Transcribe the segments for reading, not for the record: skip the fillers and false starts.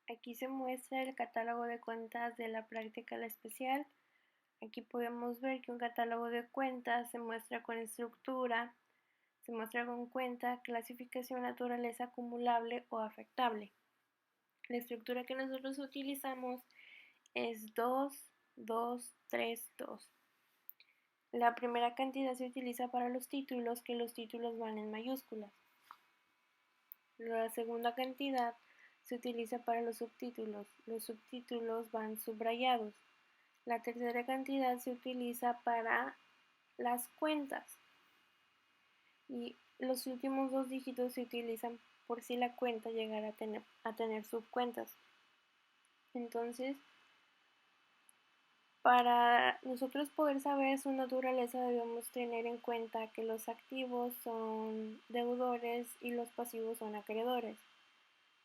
Aquí se muestra el catálogo de cuentas de la práctica a la especial. Aquí podemos ver que un catálogo de cuentas se muestra con estructura, se muestra con cuenta, clasificación, naturaleza acumulable o afectable. La estructura que nosotros utilizamos es 2, 2, 3, 2. La primera cantidad se utiliza para los títulos, que los títulos van en mayúsculas. La segunda cantidad se utiliza para los subtítulos van subrayados. La tercera cantidad se utiliza para las cuentas y los últimos dos dígitos se utilizan por si la cuenta llegara a tener subcuentas. Entonces, para nosotros poder saber su naturaleza debemos tener en cuenta que los activos son deudores y los pasivos son acreedores.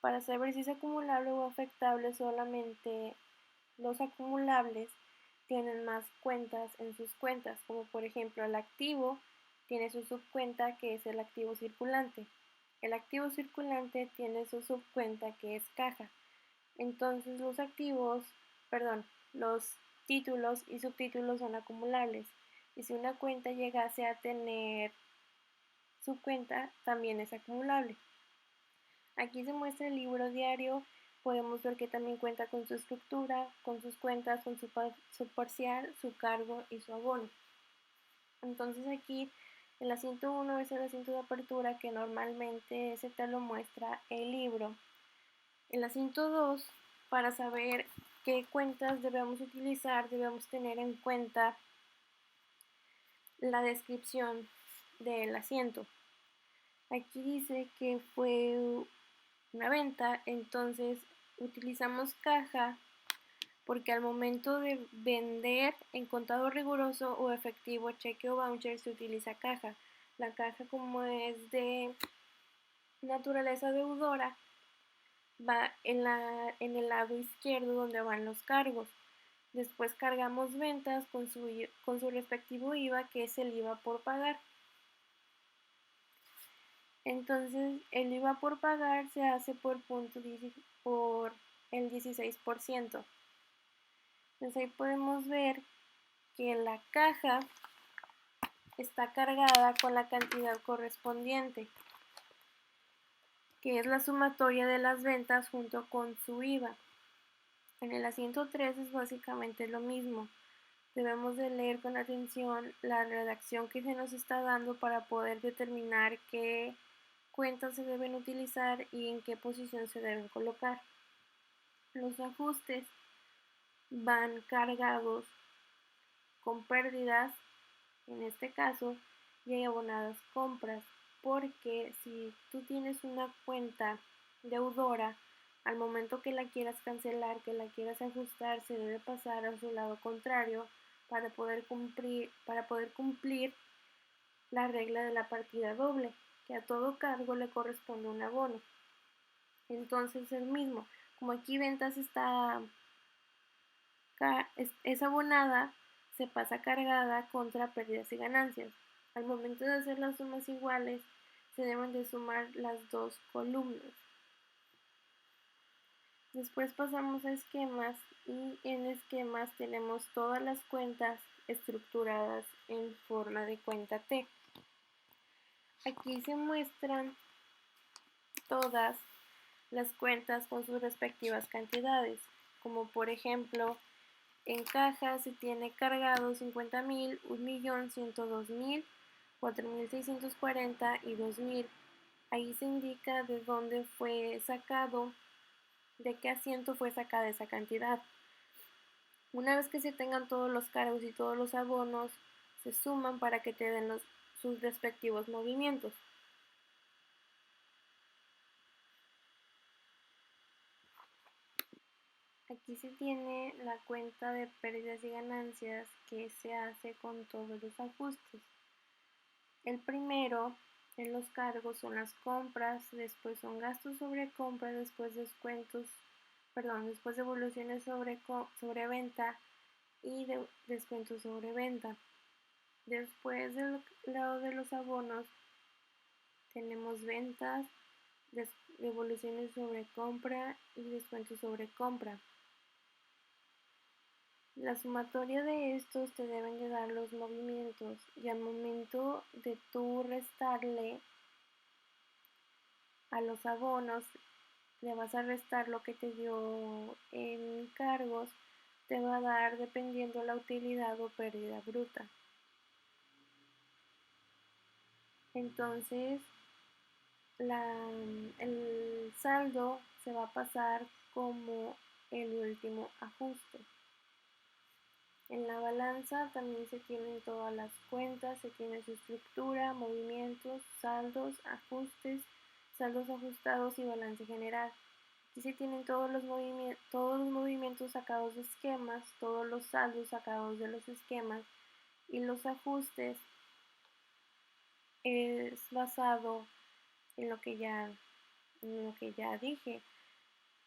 Para saber si es acumulable o afectable, solamente los acumulables tienen más cuentas en sus cuentas, como por ejemplo el activo tiene su subcuenta que es el activo circulante. El activo circulante tiene su subcuenta que es caja. Entonces los títulos y subtítulos son acumulables. Y si una cuenta llegase a tener subcuenta, también es acumulable. Aquí se muestra el libro diario. Podemos ver que también cuenta con su estructura, con sus cuentas, con su parcial, su cargo y su abono. Entonces aquí el asiento 1 es el asiento de apertura, que normalmente ese te lo muestra el libro. El asiento 2, para saber qué cuentas debemos utilizar, debemos tener en cuenta la descripción del asiento. Aquí dice que fue una venta, entonces utilizamos caja porque al momento de vender en contado riguroso o efectivo, cheque o voucher, se utiliza caja. La caja, como es de naturaleza deudora, va en el lado izquierdo donde van los cargos. Después cargamos ventas con su respectivo IVA, que es el IVA por pagar. Entonces el IVA por pagar se hace por el 16%. Entonces ahí podemos ver que la caja está cargada con la cantidad correspondiente, que es la sumatoria de las ventas junto con su IVA. En el asiento 3 es básicamente lo mismo. Debemos de leer con atención la redacción que se nos está dando para poder determinar qué cuentas se deben utilizar y en qué posición se deben colocar. Los ajustes van cargados con pérdidas, en este caso, y hay abonadas compras, porque si tú tienes una cuenta deudora, al momento que la quieras cancelar, que la quieras ajustar, se debe pasar a su lado contrario para poder cumplir la regla de la partida doble, que a todo cargo le corresponde un abono. Entonces el mismo, como aquí ventas es abonada, se pasa cargada contra pérdidas y ganancias. Al momento de hacer las sumas iguales, se deben de sumar las dos columnas. Después pasamos a esquemas y en esquemas tenemos todas las cuentas estructuradas en forma de cuenta T. Aquí se muestran todas las cuentas con sus respectivas cantidades, como por ejemplo en caja se tiene cargado 50,000, 1,000,000, 102,000, 4,640 y 2,000. Ahí se indica de dónde fue sacado, de qué asiento fue sacada esa cantidad. Una vez que se tengan todos los cargos y todos los abonos, se suman para que te den sus respectivos movimientos. Aquí se tiene la cuenta de pérdidas y ganancias, que se hace con todos los ajustes. El primero en los cargos son las compras, después son gastos sobre compra, después después devoluciones sobre venta y descuentos sobre venta. Después del lado de los abonos tenemos ventas, devoluciones sobre compra y descuentos sobre compra. La sumatoria de estos te deben de dar los movimientos y al momento de tú restarle a los abonos, le vas a restar lo que te dio en cargos, te va a dar dependiendo la utilidad o pérdida bruta. Entonces, el saldo se va a pasar como el último ajuste. En la balanza también se tienen todas las cuentas, se tiene su estructura, movimientos, saldos, ajustes, saldos ajustados y balance general. Aquí se tienen todos los movimientos sacados de esquemas, todos los saldos sacados de los esquemas y los ajustes es basado en lo que ya dije,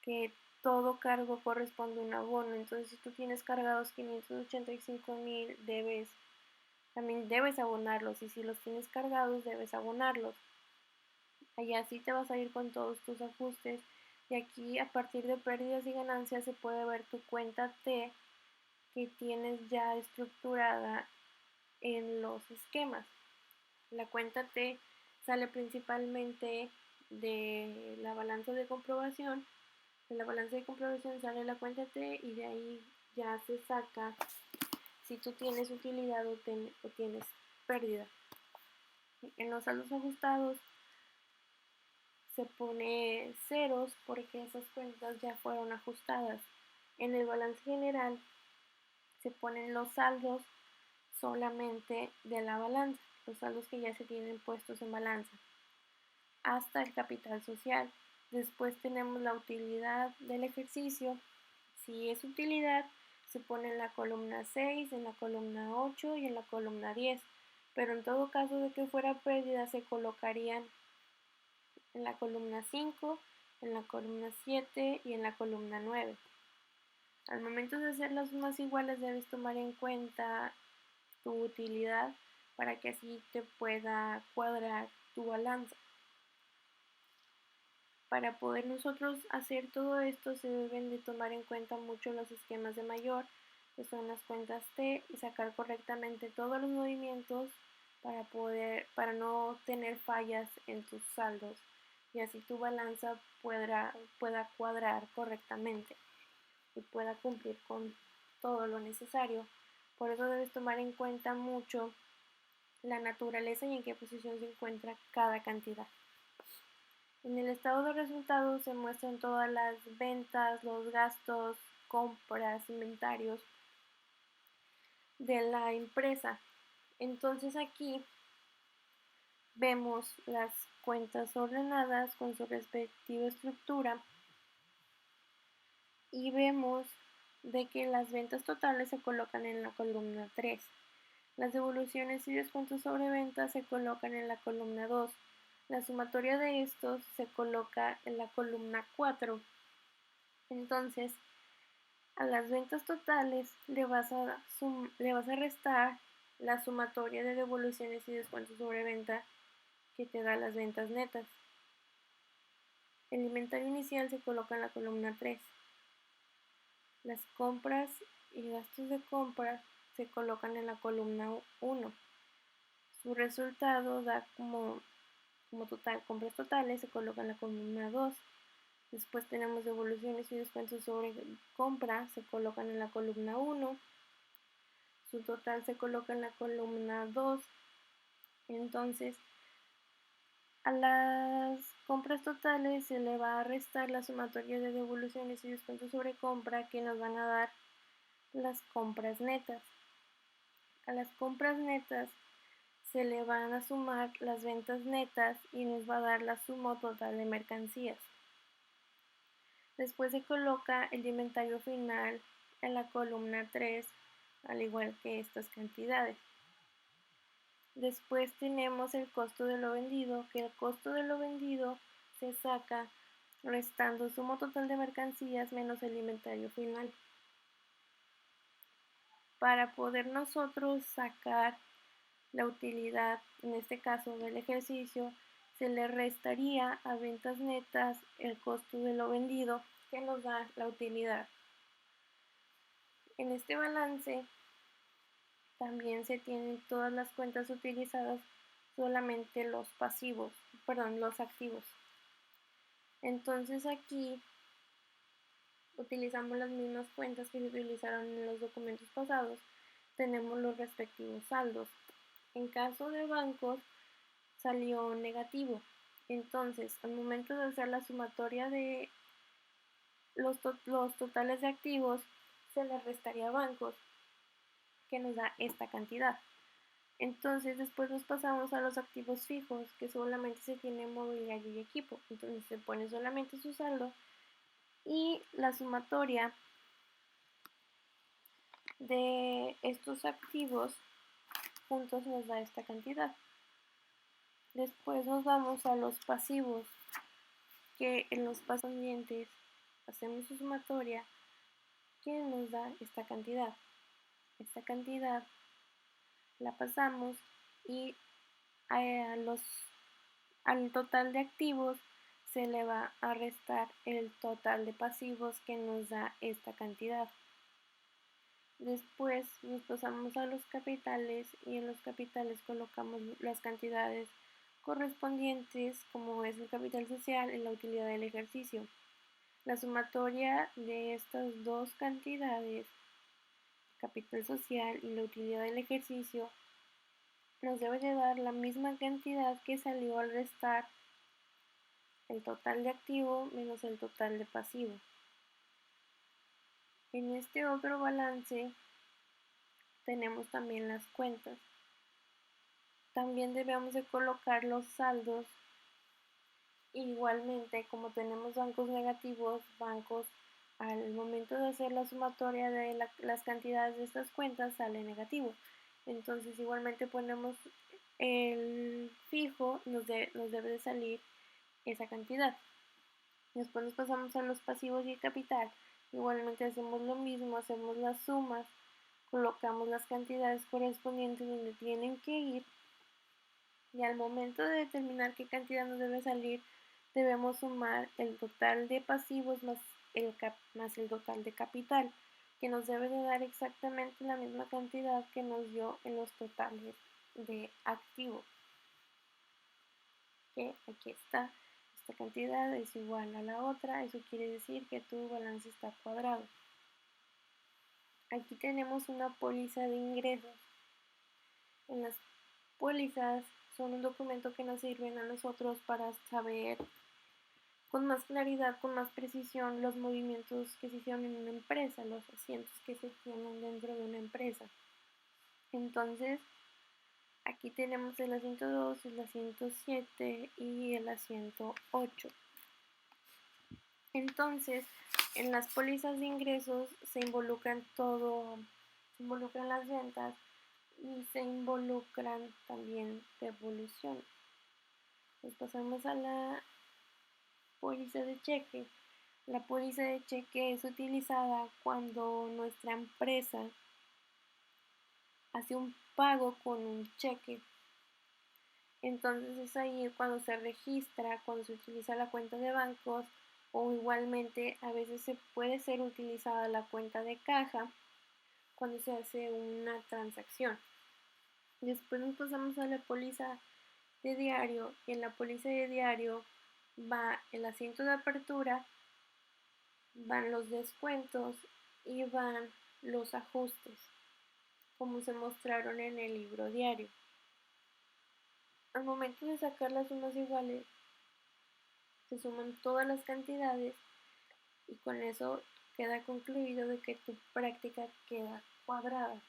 que todo cargo corresponde a un abono. Entonces, si tú tienes cargados 585,000, también debes abonarlos, y si los tienes cargados, debes abonarlos. Y así te vas a ir con todos tus ajustes. Y aquí, a partir de pérdidas y ganancias, se puede ver tu cuenta T que tienes ya estructurada en los esquemas. La cuenta T sale principalmente de la balanza de comprobación. De la balanza de comprobación sale la cuenta T y de ahí ya se saca si tú tienes utilidad o tienes pérdida. En los saldos ajustados se pone ceros porque esas cuentas ya fueron ajustadas. En el balance general se ponen los saldos solamente de la balanza, los saldos que ya se tienen puestos en balanza, hasta el capital social. Después tenemos la utilidad del ejercicio. Si es utilidad, se pone en la columna 6, en la columna 8 y en la columna 10. Pero en todo caso de que fuera pérdida, se colocarían en la columna 5, en la columna 7 y en la columna 9. Al momento de hacer las sumas iguales, debes tomar en cuenta tu utilidad para que así te pueda cuadrar tu balanza. Para poder nosotros hacer todo esto, se deben de tomar en cuenta mucho los esquemas de mayor, que son las cuentas T, y sacar correctamente todos los movimientos para no tener fallas en tus saldos, y así tu balanza pueda cuadrar correctamente y pueda cumplir con todo lo necesario. Por eso debes tomar en cuenta mucho la naturaleza y en qué posición se encuentra cada cantidad. En el estado de resultados se muestran todas las ventas, los gastos, compras, inventarios de la empresa. Entonces aquí vemos las cuentas ordenadas con su respectiva estructura y vemos de que las ventas totales se colocan en la columna 3. Las devoluciones y descuentos sobre ventas se colocan en la columna 2. La sumatoria de estos se coloca en la columna 4. Entonces, a las ventas totales le vas a restar la sumatoria de devoluciones y descuentos sobre venta que te da las ventas netas. El inventario inicial se coloca en la columna 3. Las compras y gastos de compra se colocan en la columna 1. Su resultado da como total, compras totales se coloca en la columna 2. Después tenemos devoluciones y descuentos sobre compra, se colocan en la columna 1. Su total se coloca en la columna 2. Entonces, a las compras totales se le va a restar la sumatoria de devoluciones y descuentos sobre compra, que nos van a dar las compras netas. A las compras netas se le van a sumar las ventas netas y nos va a dar la suma total de mercancías. Después se coloca el inventario final en la columna 3, al igual que estas cantidades. Después tenemos el costo de lo vendido, que el costo de lo vendido se saca restando suma total de mercancías menos el inventario final. Para poder nosotros sacar la utilidad, en este caso del ejercicio, se le restaría a ventas netas el costo de lo vendido que nos da la utilidad. En este balance también se tienen todas las cuentas utilizadas, solamente los activos. Entonces aquí utilizamos las mismas cuentas que se utilizaron en los documentos pasados, tenemos los respectivos saldos. En caso de bancos salió negativo, entonces al momento de hacer la sumatoria de los totales de activos se le restaría a bancos, que nos da esta cantidad. Entonces después nos pasamos a los activos fijos, que solamente se tiene mobiliario y equipo, entonces se pone solamente su saldo y la sumatoria de estos activos juntos nos da esta cantidad. Después nos vamos a los pasivos, que en los pasos siguientes hacemos su sumatoria que nos da esta cantidad. Esta cantidad la pasamos y al total de activos se le va a restar el total de pasivos que nos da esta cantidad. Después nos pasamos a los capitales y en los capitales colocamos las cantidades correspondientes, como es el capital social y la utilidad del ejercicio. La sumatoria de estas dos cantidades, capital social y la utilidad del ejercicio, nos debe de dar la misma cantidad que salió al restar el total de activo menos el total de pasivo. En este otro balance tenemos también las cuentas. También debemos de colocar los saldos. Igualmente, como tenemos bancos negativos, al momento de hacer la sumatoria de las cantidades de estas cuentas sale negativo. Entonces igualmente ponemos el fijo, nos debe de salir esa cantidad. Después nos pasamos a los pasivos y el capital. Igualmente hacemos lo mismo, hacemos las sumas, colocamos las cantidades correspondientes donde tienen que ir y al momento de determinar qué cantidad nos debe salir, debemos sumar el total de pasivos más el total de capital, que nos debe de dar exactamente la misma cantidad que nos dio en los totales de activos. Que aquí está, esta cantidad es igual a la otra, eso quiere decir que tu balance está cuadrado. Aquí tenemos una póliza de ingresos. En las pólizas son un documento que nos sirven a nosotros para saber con más claridad, con más precisión los movimientos que se hicieron en una empresa, los asientos que se tienen dentro de una empresa. Entonces, aquí tenemos el asiento 2, el asiento 7 y el asiento 8. Entonces, en las pólizas de ingresos se involucran las ventas y se involucran también devoluciones. Pues pasamos a la póliza de cheque. La póliza de cheque es utilizada cuando nuestra empresa hace un pago con un cheque. Entonces es ahí cuando se registra, cuando se utiliza la cuenta de bancos o igualmente a veces se puede ser utilizada la cuenta de caja cuando se hace una transacción. Después nos pasamos a la póliza de diario y en la póliza de diario va el asiento de apertura, van los descuentos y van los ajustes, como se mostraron en el libro diario. Al momento de sacar las sumas iguales, se suman todas las cantidades y con eso queda concluido de que tu práctica queda cuadrada.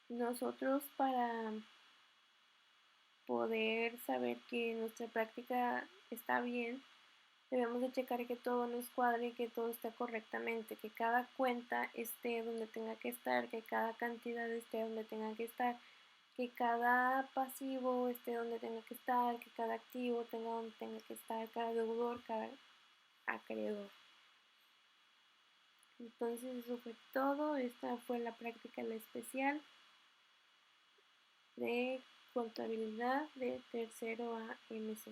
Nosotros para poder saber que nuestra práctica está bien, debemos de checar que todo nos cuadre y que todo esté correctamente, que cada cuenta esté donde tenga que estar, que cada cantidad esté donde tenga que estar, que cada pasivo esté donde tenga que estar, que cada activo tenga donde tenga que estar, cada deudor, cada acreedor. Entonces eso fue todo. Esta fue la práctica la especial de Contabilidad de tercero A MC.